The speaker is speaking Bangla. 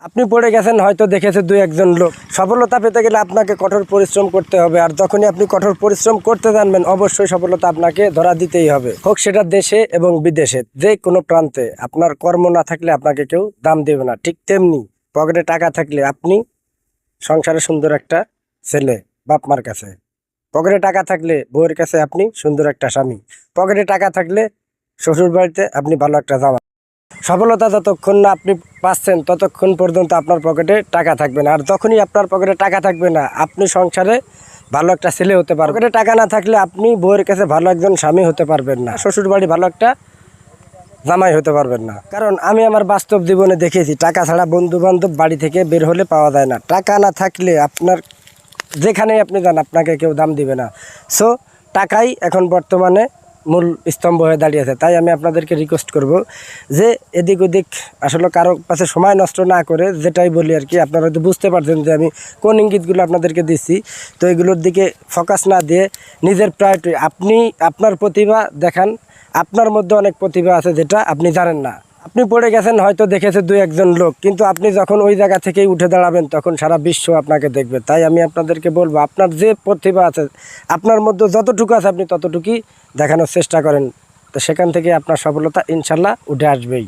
আপনি পড়ে গেছেন, হয়তো দেখেছে দুই একজন লোক। সফলতা পেতে গেলে আপনাকে কঠোর পরিশ্রম করতে হবে, আর যখনই আপনি কঠোর পরিশ্রম করতে জানবেন অবশ্যই সফলতা আপনাকে ধরা দিতেই হবে। হোক সেটা দেশে এবং বিদেশে, যে কোনো প্রান্তে। আপনার কর্ম না থাকলে আপনাকে কেউ দাম দেবে না। ঠিক তেমনি পকেটে টাকা থাকলে আপনি সংসারে সুন্দর একটা ছেলে বাপ মার কাছে, পকেটে টাকা থাকলে বউয়ের কাছে আপনি সুন্দর একটা স্বামী, পকেটে টাকা থাকলে শ্বশুর বাড়িতে আপনি ভালো একটা জামা। সফলতা যতক্ষণ না আপনি পাচ্ছেন ততক্ষণ পর্যন্ত আপনার পকেটে টাকা থাকবে না, আর যখনই আপনার পকেটে টাকা থাকবে না আপনি সংসারে ভালো একটা ছেলে হতে পারবেন। পকেটে টাকা না থাকলে আপনি বউয়ের কাছে ভালো একজন স্বামী হতে পারবেন না, শ্বশুর বাড়ি ভালো একটা জামাই হতে পারবেন না। কারণ আমি আমার বাস্তব জীবনে দেখেছি, টাকা ছাড়া বন্ধু বান্ধব বাড়ি থেকে বের হলে পাওয়া যায় না। টাকা না থাকলে আপনার যেখানেই আপনি যান আপনাকে কেউ দাম দিবে না। সো টাকাই এখন বর্তমানে মূল স্তম্ভ হয়ে দাঁড়িয়েছে। তাই আমি আপনাদেরকে রিকোয়েস্ট করব যে এদিক ওদিক আসলে কারো কাছে সময় নষ্ট না করে, যেটাই বলি আর কি, আপনারা হয়তো বুঝতে পারছেন যে আমি কোন ইঙ্গিতগুলো আপনাদেরকে দিচ্ছি। তো এগুলোর দিকে ফোকাস না দিয়ে নিজের প্রায়োরিটি, আপনি আপনার প্রতিভা দেখান। আপনার মধ্যে অনেক প্রতিভা আছে যেটা আপনি জানেন না। আপনি পড়ে গেছেন, হয়তো দেখেছে দুই একজন লোক, কিন্তু আপনি যখন ওই জায়গা থেকেই উঠে দাঁড়াবেন তখন সারা বিশ্ব আপনাকে দেখবে। তাই আমি আপনাদেরকে বলবো, আপনার যে প্রতিভা আছে, আপনার মধ্যে যতটুকু আছে আপনি ততটুকুই দেখানোর চেষ্টা করেন। তো সেখান থেকে আপনার সফলতা ইনশাল্লাহ উঠে আসবেই।